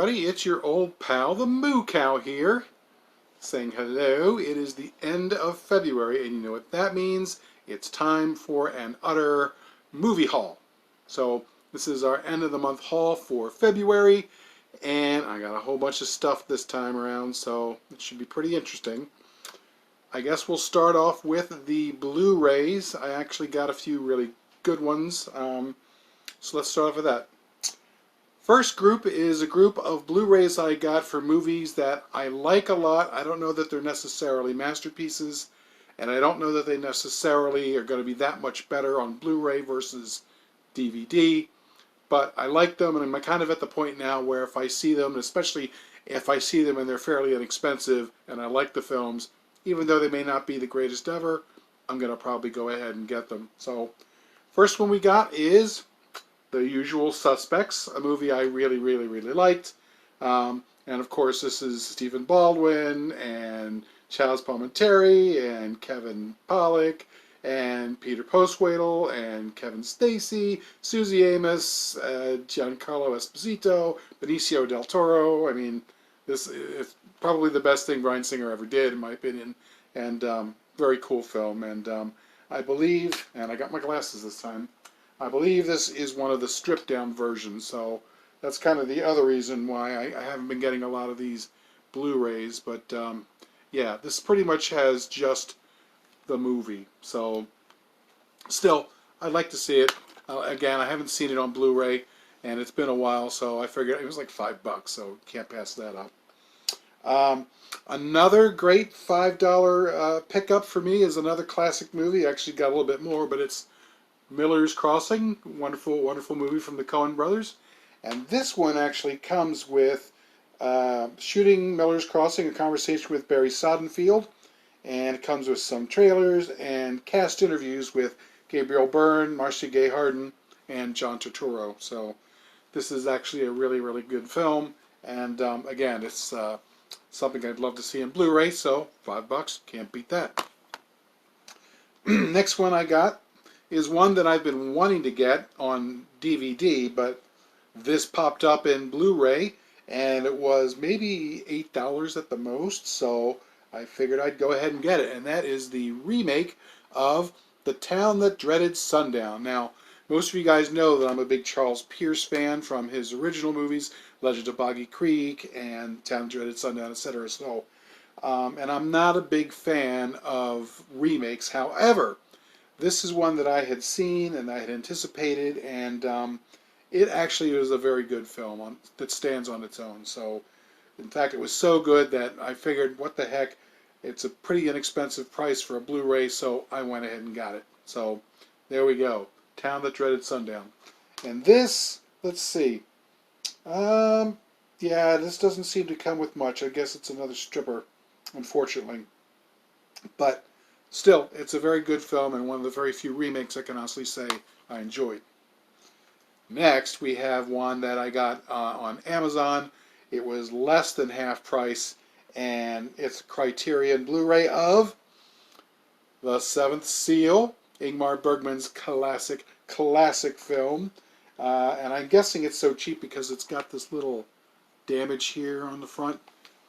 everybody, it's your old pal, the Moo Cow here, saying hello. It is the end of February, and you know what that means. It's time for an utter movie haul. So this is our end of the month haul for February, and I got a whole bunch of stuff this time around, so it should be pretty interesting. I guess we'll start off with the Blu-rays. I actually got a few really good ones, so let's start off with that. First group is a group of Blu-rays I got for movies that I like a lot. I don't know that they're necessarily masterpieces, and I don't know that they necessarily are going to be that much better on Blu-ray versus DVD, but I like them, and I'm kind of at the point now where if I see them, especially if I see them and they're fairly inexpensive, and I like the films, even though they may not be the greatest ever, I'm going to probably go ahead and get them. So, first one we got is The Usual Suspects, a movie I really liked. And of course, this is Stephen Baldwin and Chaz Palminteri and Kevin Pollak and Peter Postwedel and Kevin Spacey, Susie Amos, Giancarlo Esposito, Benicio del Toro. I mean, this is probably the best thing Bryan Singer ever did, in my opinion. And very cool film. And I believe, and I got my glasses this time, I believe this is one of the stripped down versions, so that's kind of the other reason why I haven't been getting a lot of these Blu-rays, but yeah, this pretty much has just the movie, so still, I'd like to see it. Again, I haven't seen it on Blu-ray, and it's been a while, so I figured it was like $5, so can't pass that up. Another great $5 pickup for me is another classic movie. Actually got a little bit more, but it's Miller's Crossing, wonderful movie from the Coen brothers. And this one actually comes with Shooting Miller's Crossing, a conversation with Barry Sonnenfeld. And it comes with some trailers and cast interviews with Gabriel Byrne, Marcia Gay Harden, and John Turturro. So this is actually a really good film. And again, it's something I'd love to see in Blu-ray, so $5, can't beat that. Next one I got is one that I've been wanting to get on DVD, but this popped up in Blu-ray, and it was maybe $8 at the most, so I figured I'd go ahead and get it, and that is the remake of The Town That Dreaded Sundown. Now, most of you guys know that I'm a big Charles Pierce fan from his original movies, Legend of Boggy Creek and Town That Dreaded Sundown, etc. So, and I'm not a big fan of remakes. However, this is one that I had seen and I had anticipated, and it actually was a very good film that stands on its own. So, in fact, it was so good that I figured, what the heck, it's a pretty inexpensive price for a Blu-ray, so I went ahead and got it. So, there we go. Town That Dreaded Sundown. And this, let's see. Yeah, this doesn't seem to come with much. I guess it's another stripper, unfortunately. But still, it's a very good film and one of the very few remakes I can honestly say I enjoyed. Next, we have one that I got on Amazon. It was less than half price, and it's a Criterion Blu-ray of The Seventh Seal, Ingmar Bergman's classic film. And I'm guessing it's so cheap because it's got this little damage here on the front.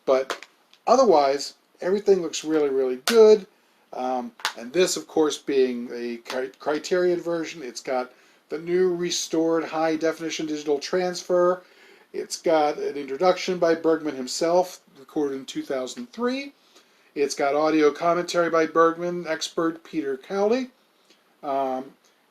But otherwise, everything looks really good. And this, of course, being a Criterion version, it's got the new restored high-definition digital transfer. It's got an introduction by Bergman himself, recorded in 2003. It's got audio commentary by Bergman, expert Peter Cowley. And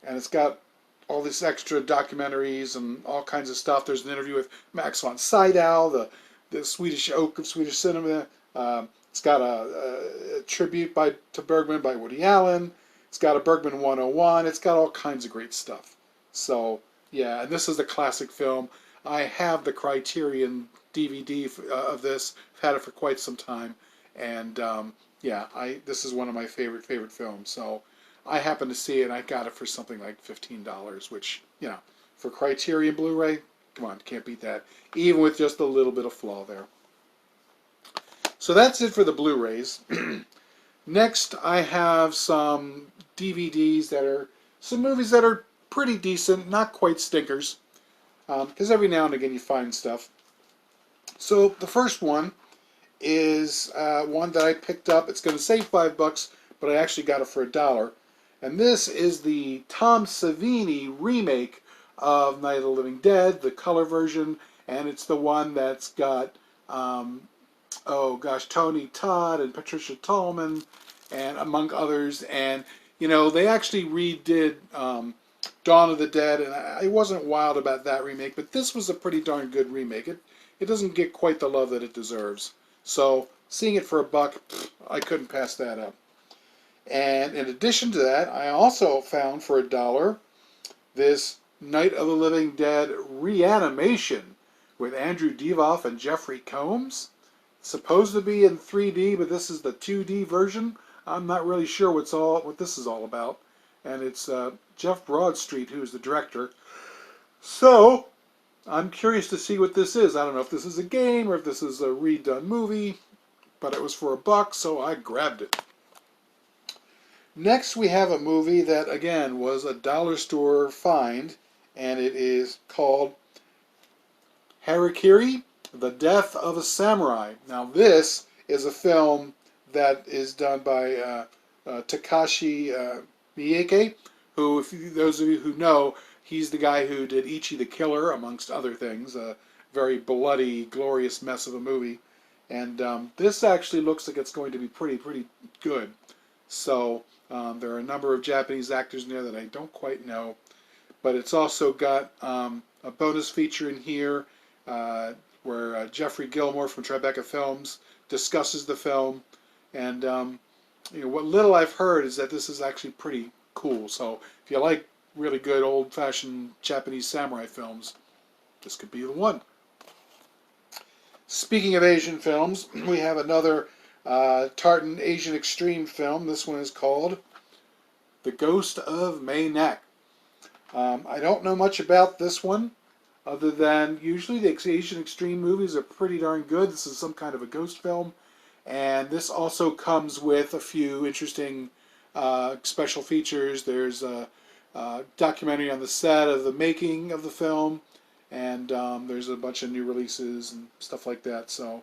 it's got all these extra documentaries and all kinds of stuff. There's an interview with Max von Sydow, the Swedish oak of Swedish cinema. It's got a tribute to Bergman by Woody Allen. It's got a Bergman 101. It's got all kinds of great stuff. So, yeah, and this is a classic film. I have the Criterion DVD of this. I've had it for quite some time. And, yeah, this is one of my favorite films. So, I happened to see it, and I got it for something like $15, which, you know, for Criterion Blu-ray, come on, can't beat that. Even with just a little bit of flaw there. So that's it for the Blu-rays. Next, I have some DVDs that are some movies that are pretty decent, not quite stinkers, because every now and again you find stuff. So the first one is one that I picked up. It's going to say $5, but I actually got it for $1. And this is the Tom Savini remake of Night of the Living Dead, the color version, and it's the one that's got um, oh gosh, Tony Todd and Patricia Tallman, and among others. And they actually redid Dawn of the Dead, and I wasn't wild about that remake, but this was a pretty darn good remake. It doesn't get quite the love that it deserves. So seeing it for $1, I couldn't pass that up. And in addition to that, I also found for $1 this Night of the Living Dead reanimation with Andrew Divoff and Jeffrey Combs. It's supposed to be in 3D, but this is the 2D version. I'm not really sure what this is all about. And it's Jeff Broadstreet who's the director. So I'm curious to see what this is. I don't know if this is a game or if this is a redone movie, but it was for $1, so I grabbed it. Next, we have a movie that, again, was a dollar store find, and it is called Harakiri, The Death of a Samurai. Now, this is a film that is done by Takashi Miike, who, those of you who know, he's the guy who did Ichi the Killer, amongst other things, a very bloody, glorious mess of a movie. And this actually looks like it's going to be pretty good. So there are a number of Japanese actors in there that I don't quite know. But it's also got a bonus feature in here where Jeffrey Gilmore from Tribeca Films discusses the film. And what little I've heard is that this is actually pretty cool. So if you like really good old-fashioned Japanese samurai films, this could be the one. Speaking of Asian films, we have another Tartan Asian Extreme film. This one is called The Ghost of Mae Nak. I don't know much about this one, other than usually the Asian Extreme movies are pretty darn good. This is some kind of a ghost film. And this also comes with a few interesting special features. There's a documentary on the set of the making of the film, and there's a bunch of new releases and stuff like that. So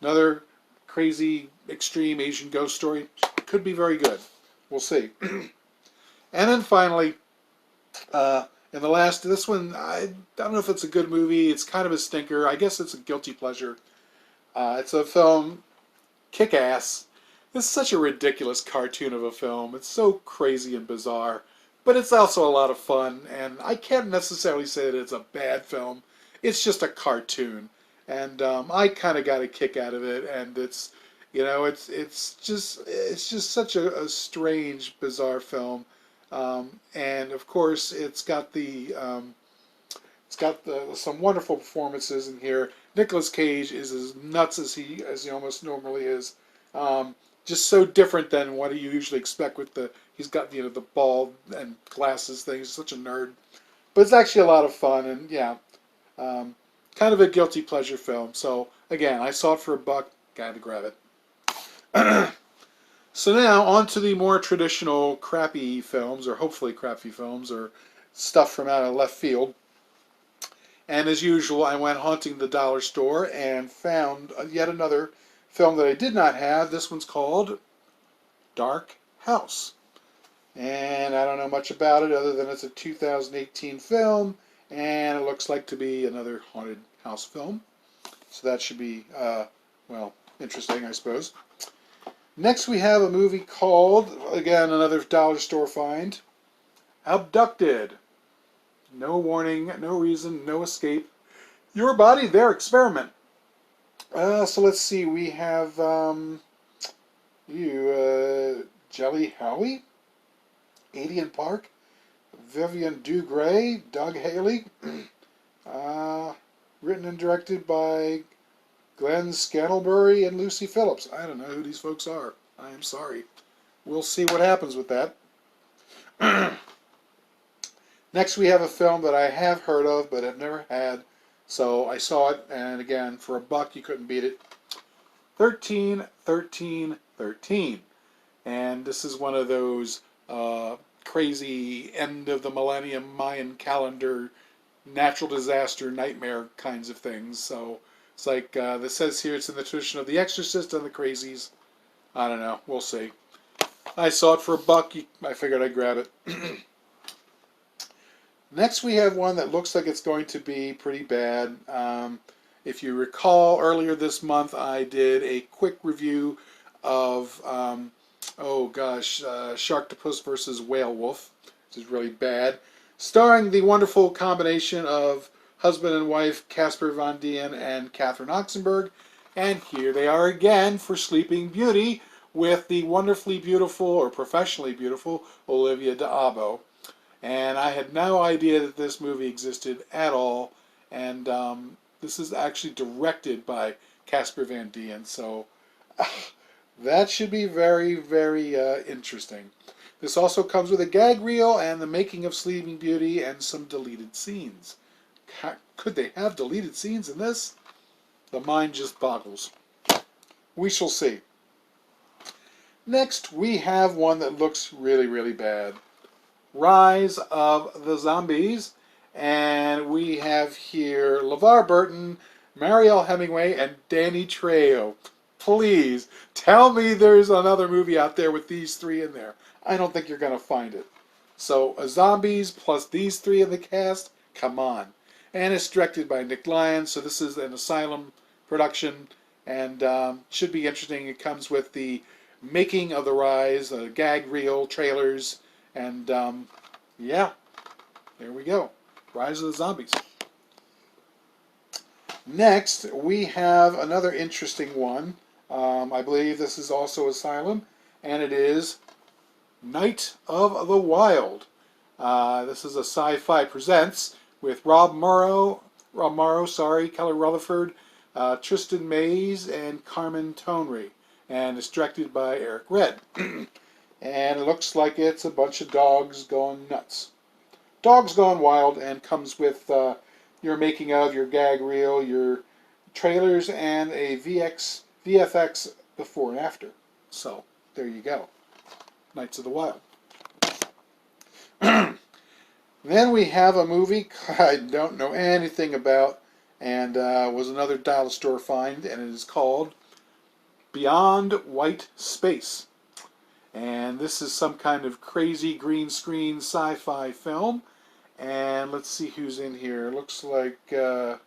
another crazy, extreme Asian ghost story. Could be very good. We'll see. And then finally, in the last, this one, I don't know if it's a good movie. It's kind of a stinker. I guess it's a guilty pleasure. It's a film, Kick-Ass. It's such a ridiculous cartoon of a film. It's so crazy and bizarre. But it's also a lot of fun, and I can't necessarily say that it's a bad film. It's just a cartoon. And I kind of got a kick out of it, and it's just such a strange, bizarre film. And of course, it's got some wonderful performances in here. Nicolas Cage is as nuts as he almost normally is. Just so different than what you usually expect with he's got the bald and glasses thing. He's such a nerd, but it's actually a lot of fun, and yeah, kind of a guilty pleasure film. So again, I saw it for $1, got to grab it. So now on to the more traditional crappy films, or hopefully crappy films, or stuff from out of left field. And as usual, I went haunting the dollar store and found yet another film that I did not have. This one's called Dark House. And I don't know much about it other than it's a 2018 film, and it looks like to be another haunted house film. So that should be, interesting, I suppose. Next we have a movie called, again, another dollar store find, Abducted. No warning, no reason, no escape. Your body, their experiment. So let's see, we have Jelly Howie, Adian Park, Vivian Dugray, Doug Haley, written and directed by Glenn Scantlebury and Lucy Phillips. I don't know who these folks are. I am sorry. We'll see what happens with that. Next we have a film that I have heard of but have never had. So I saw it, and again, for $1 you couldn't beat it. 13-13-13. And this is one of those crazy end of the millennium Mayan calendar natural disaster, nightmare kinds of things. So it's like this says here, it's in the tradition of The Exorcist and the Crazies. I don't know. We'll see. I saw it for $1. I figured I'd grab it. Next, we have one that looks like it's going to be pretty bad. If you recall, earlier this month, I did a quick review of, Sharktopus versus Whale Wolf, which is really bad, starring the wonderful combination of husband and wife Casper Van Dien and Catherine Oxenberg. And here they are again for Sleeping Beauty with the wonderfully beautiful, or professionally beautiful, Olivia d'Abo. And I had no idea that this movie existed at all. And this is actually directed by Casper Van Dien. So that should be very, very interesting. This also comes with a gag reel and the making of Sleeping Beauty and some deleted scenes. Could they have deleted scenes in this? The mind just boggles. We shall see. Next, we have one that looks really, really bad. Rise of the Zombies. And we have here LeVar Burton, Mariel Hemingway, and Danny Trejo. Please, tell me there's another movie out there with these three in there. I don't think you're going to find it. So, Zombies plus these three in the cast? Come on. And it's directed by Nick Lyons, so this is an Asylum production, and should be interesting. It comes with the making of the Rise, gag reel, trailers, and yeah, there we go. Rise of the Zombies. Next, we have another interesting one. I believe this is also Asylum, and it is Night of the Wild. This is a Sci-Fi Presents with Rob Morrow, Kelly Rutherford, Tristan Mays, and Carmen Tonry. And it's directed by Eric Red. And it looks like it's a bunch of dogs going nuts. Dogs Gone Wild, and comes with your making of, your gag reel, your trailers, and a VFX before and after. So, there you go. Knights of the Wild. Then we have a movie I don't know anything about, and was another dollar store find, and it is called Beyond White Space. And this is some kind of crazy green screen sci-fi film. And let's see who's in here. It looks like I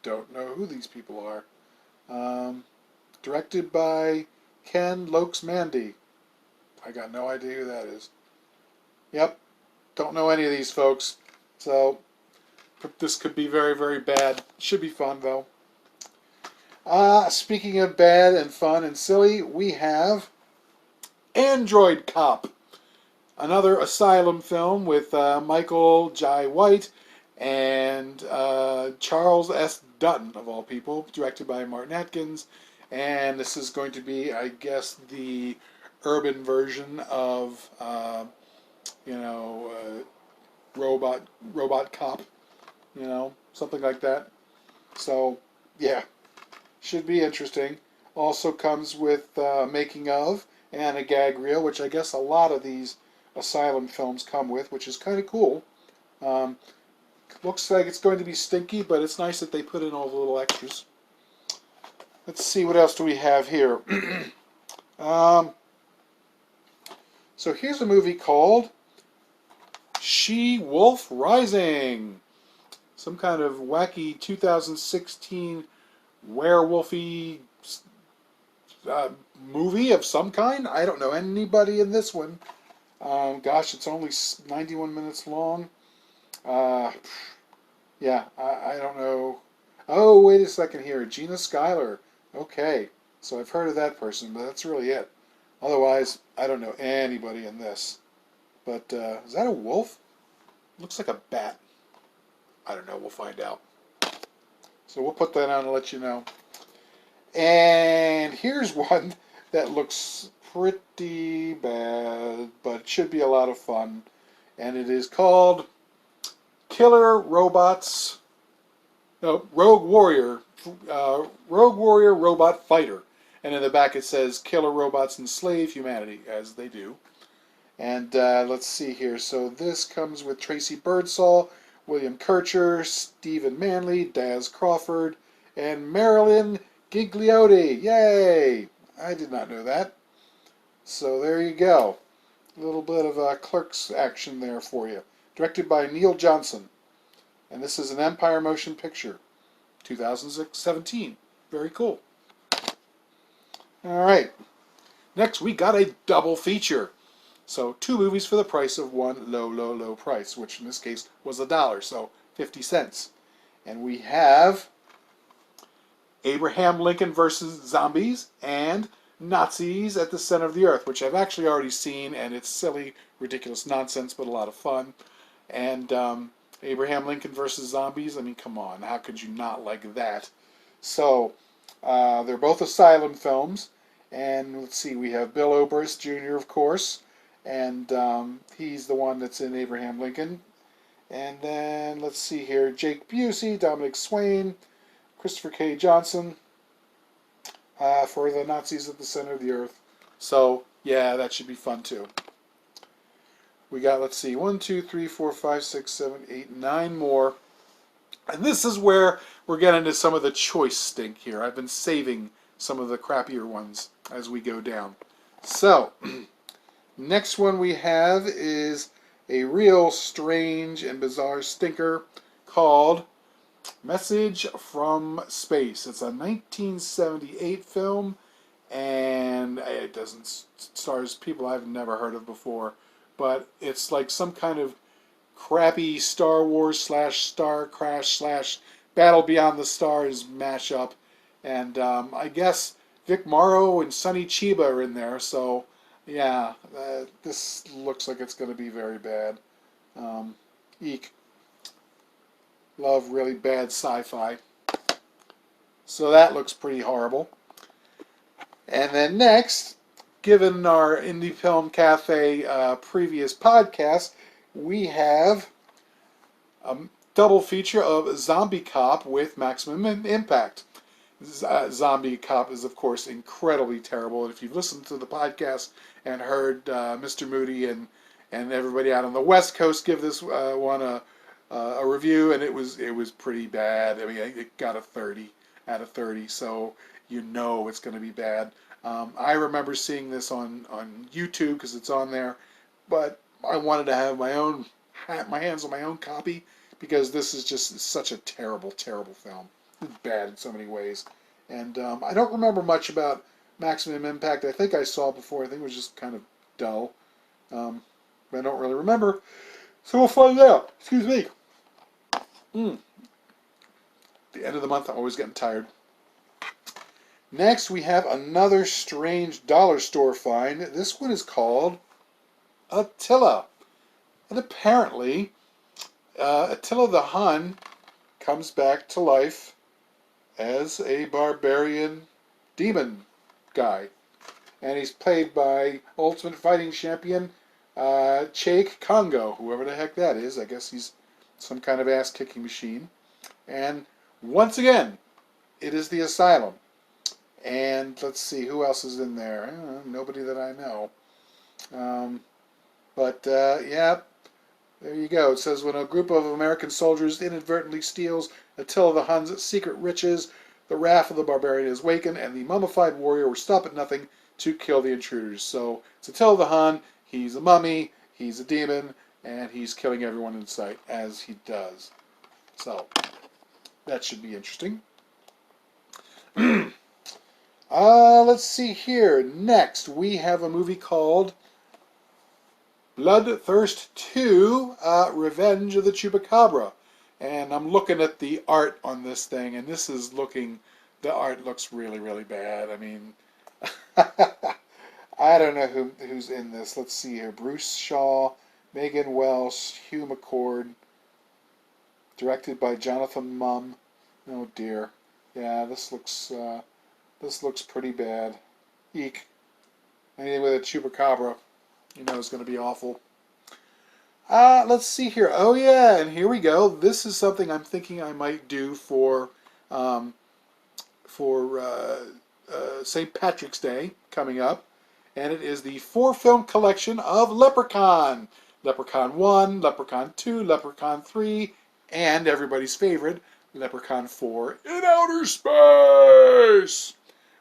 don't know who these people are. Directed by Ken Lokes-Mandy. I got no idea who that is. Yep, don't know any of these folks. So this could be very, very bad. Should be fun though. Speaking of bad and fun and silly, we have Android Cop. Another Asylum film with Michael Jai White and Charles S. Dutton, of all people, directed by Martin Atkins. And this is going to be, I guess, the urban version of, Robot Cop, something like that. So, yeah, should be interesting. Also comes with making of and a gag reel, which I guess a lot of these Asylum films come with, which is kind of cool. Looks like it's going to be stinky, but it's nice that they put in all the little extras. Let's see, what else do we have here? So here's a movie called She-Wolf Rising. Some kind of wacky 2016 werewolfy movie of some kind. I don't know anybody in this one. Gosh, it's only 91 minutes long. Yeah, I don't know. Oh, wait a second here. Gina Schuyler. Okay, so I've heard of that person, but that's really it. Otherwise, I don't know anybody in this. But is that a wolf? Looks like a bat. I don't know. We'll find out. So we'll put that on and let you know. And here's one that looks pretty bad, but it should be a lot of fun. And it is called Rogue Warrior Robot Fighter. And in the back it says Killer Robots Enslave Humanity, as they do. And let's see here. So this comes with Tracy Birdsall, William Kircher, Stephen Manley, Daz Crawford, and Marilyn Gigliotti. Yay! I did not know that. So there you go. A little bit of Clerks action there for you. Directed by Neil Johnson. And this is an Empire Motion Picture. 2017. Very cool. All right. Next, we got a double feature. So 2 movies for the price of one low price, which in this case was $1, so 50 cents. And we have Abraham Lincoln versus Zombies and Nazis at the Center of the Earth, which I've actually already seen, and it's silly, ridiculous nonsense, but a lot of fun. And Abraham Lincoln versus Zombies, I mean, come on, how could you not like that? So, they're both Asylum films, and let's see, we have Bill Oberst Jr., of course, and he's the one that's in Abraham Lincoln. And then, let's see here, Jake Busey, Dominic Swain, Christopher K. Johnson, for the Nazis at the Center of the Earth. So, yeah, that should be fun, too. We got, let's see, 1, 2, 3, 4, 5, 6, 7, 8, 9 more. And this is where we're getting into some of the choice stink here. I've been saving some of the crappier ones as we go down. So, next one we have is a real strange and bizarre stinker called Message from Space. It's a 1978 film, and it doesn't stars people I've never heard of before, but it's like some kind of crappy Star Wars / Star Crash / Battle Beyond the Stars mashup, and I guess Vic Morrow and Sonny Chiba are in there, so yeah, this looks like it's going to be very bad. Eek. Love really bad sci-fi. So that looks pretty horrible. And then next, given our Indie Film Cafe previous podcast, we have a double feature of Zombie Cop with Maximum Impact. Zombie Cop is, of course, incredibly terrible. And if you've listened to the podcast and heard Mr. Moody and everybody out on the West Coast give this one a review, and it was pretty bad. I mean, it got a 30 out of 30, so you know it's going to be bad. I remember seeing this on YouTube because it's on there, but I wanted to have my hands on my own copy because this is just such a terrible film. It's bad in so many ways, and I don't remember much about Maximum Impact. I think I saw it before. I think it was just kind of dull. I don't really remember, so we'll find out. Excuse me. The end of the month, I'm always getting tired. Next, we have another strange dollar store find. This one is called Attila. And apparently, Attila the Hun comes back to life as a barbarian demon guy. And he's played by Ultimate Fighting Champion Chake Congo, whoever the heck that is. I guess he's some kind of ass-kicking machine. And once again, it is the Asylum. And let's see, who else is in there? Nobody that I know. Yeah, there you go. It says, when a group of American soldiers inadvertently steals Attila the Hun's secret riches, the wrath of the barbarian is awakened, and the mummified warrior will stop at nothing to kill the intruders. So it's Attila the Hun, he's a mummy, he's a demon, and he's killing everyone in sight, as he does. So, that should be interesting. Let's see here. Next, we have a movie called Bloodthirst 2, Revenge of the Chupacabra. And I'm looking at the art on this thing, and the art looks really, really bad. I mean, I don't know who's in this. Let's see here. Bruce Shaw, Megan Welsh, Hugh McCord. Directed by Jonathan Mumm. Oh dear. Yeah, this looks pretty bad. Eek. Anything with a chupacabra, you know, is going to be awful. Let's see here. Oh yeah, and here we go. This is something I'm thinking I might do for St. Patrick's Day coming up. and it is the 4-film collection of Leprechaun. Leprechaun 1, Leprechaun 2, Leprechaun 3, and everybody's favorite, Leprechaun 4 in Outer Space,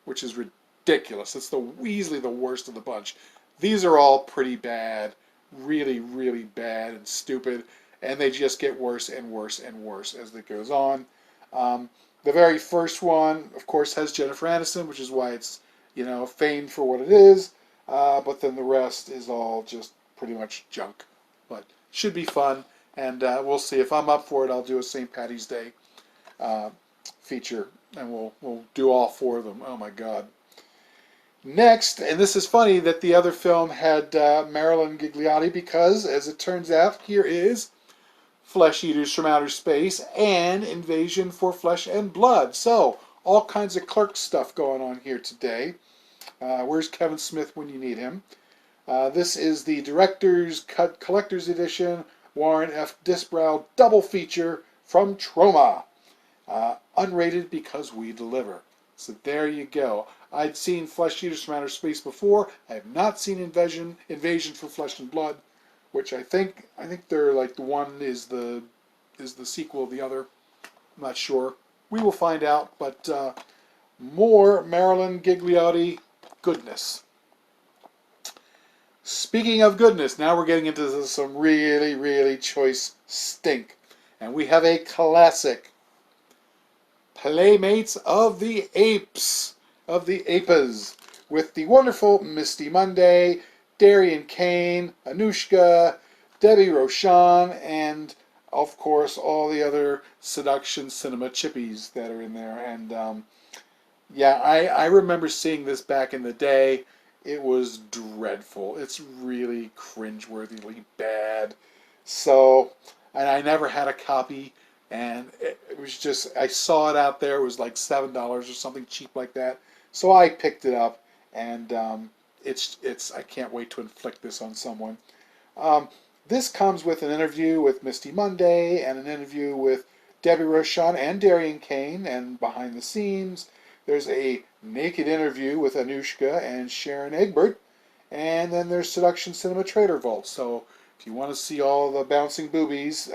which is ridiculous. It's easily the worst of the bunch. These are all pretty bad, really, really bad and stupid, and they just get worse and worse and worse as it goes on. Um, the very first one, of course, has Jennifer Aniston, which is why it's, famed for what it is. But then the rest is all just pretty much junk. But should be fun, and we'll see. If I'm up for it, I'll do a St. Patty's Day feature, and we'll do all 4 of them. Oh my God. Next, and this is funny that the other film had Marilyn Gigliotti, because, as it turns out, here is Flesh Eaters from Outer Space and Invasion for Flesh and Blood. So, all kinds of Clerk stuff going on here today. Where's Kevin Smith when you need him? This is the Director's Cut Collector's Edition, Warren F. Disbrow double feature from Troma. Unrated because we deliver. So there you go. I'd seen Flesh Eaters from Outer Space before. I have not seen Invasion for Flesh and Blood, which I think they're like the one is the sequel of the other. I'm not sure. We will find out. But more Marilyn Gigliotti goodness. Speaking of goodness, now we're getting into some really, really choice stink, and we have a classic. Playmates of the Apes, of the Apas, with the wonderful Misty Monday, Darian Kane, Anushka, Debbie Rochon, and of course all the other Seduction Cinema chippies that are in there. And yeah, I remember seeing this back in the day. It was dreadful. It's really cringeworthily bad. So, and I never had a copy. And it was just, I saw it out there. It was like $7 or something cheap like that. So I picked it up, and it's I can't wait to inflict this on someone. This comes with an interview with Misty Monday and an interview with Debbie Rochon and Darian Kane. And behind the scenes, there's a naked interview with Anushka and Sharon Egbert. And then there's Seduction Cinema Trader Vault. So if you want to see all the bouncing boobies,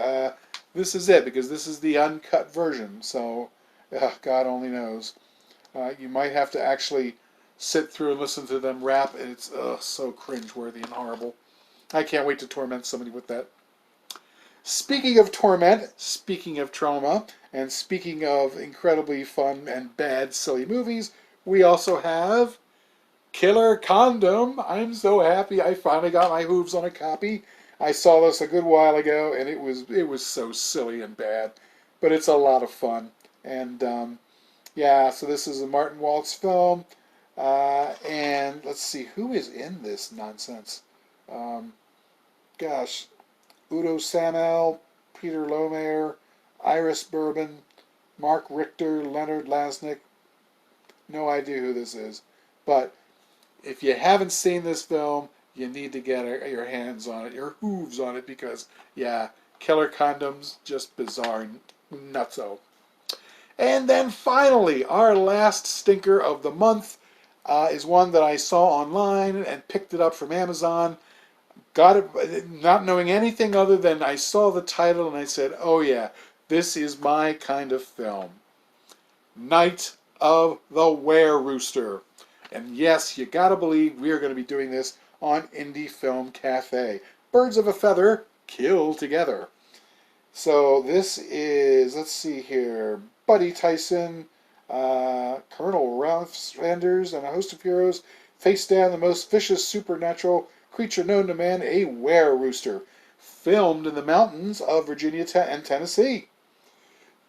this is it, because this is the uncut version, so God only knows. You might have to actually sit through and listen to them rap, and it's so cringeworthy and horrible. I can't wait to torment somebody with that. Speaking of torment, speaking of trauma, and speaking of incredibly fun and bad, silly movies, we also have Killer Condom. I'm so happy I finally got my hooves on a copy. I saw this a good while ago, and it was so silly and bad, but it's a lot of fun. And yeah, so this is a Martin Waltz film, and let's see who is in this nonsense. Gosh, Udo Samel, Peter Lorre, Iris Bourbon, Mark Richter, Leonard Lasnik. No idea who this is, but if you haven't seen this film, you need to get your hands on it, your hooves on it, because, yeah, Killer Condoms, just bizarre, nutso. And then finally, our last stinker of the month is one that I saw online and picked it up from Amazon. Got it, not knowing anything other than I saw the title and I said, oh yeah, this is my kind of film. Night of the Were-Rooster. And yes, you gotta believe we are going to be doing this on Indie Film Cafe. Birds of a Feather Kill Together. So this is, let's see here, Buddy Tyson, Colonel Ralph Sanders, and a host of heroes face down the most vicious supernatural creature known to man, a were-rooster, filmed in the mountains of Virginia and Tennessee.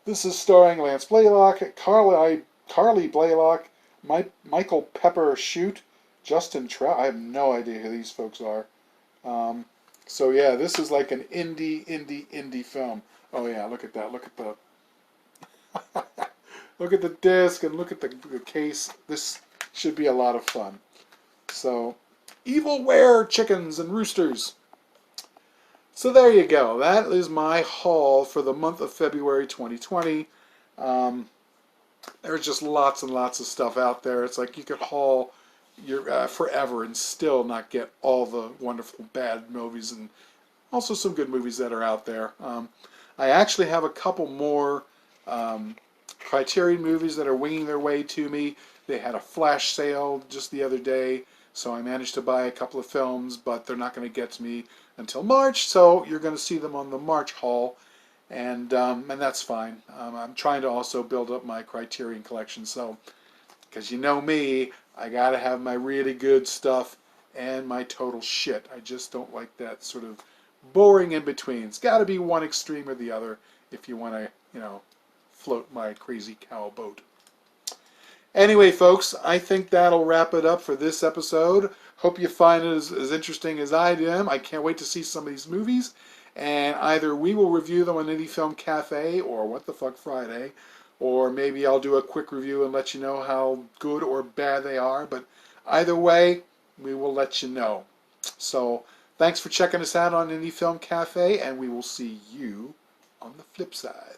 This is starring Lance Blaylock, Carly Blaylock, Michael Pepper Shoot, Justin Trout. I have no idea who these folks are. So yeah, this is like an indie film. Oh yeah, look at that. Look at the look at the disc and look at the case. This should be a lot of fun. So, evil were chickens and roosters. So there you go. That is my haul for the month of February 2020. There's just lots and lots of stuff out there. It's like you could haul forever and still not get all the wonderful bad movies and also some good movies that are out there. I actually have a couple more Criterion movies that are winging their way to me. They had a flash sale just the other day, so I managed to buy a couple of films, but they're not going to get to me until March, so you're going to see them on the March haul, and that's fine. I'm trying to also build up my Criterion collection, so because you know me, I got to have my really good stuff and my total shit. I just don't like that sort of boring in between. It's got to be one extreme or the other if you want to, float my crazy cow boat. Anyway, folks, I think that'll wrap it up for this episode. Hope you find it as interesting as I am. I can't wait to see some of these movies. And either we will review them on Indie Film Cafe or What the Fuck Friday, or maybe I'll do a quick review and let you know how good or bad they are. But either way, we will let you know. So thanks for checking us out on Indie Film Cafe, and we will see you on the flip side.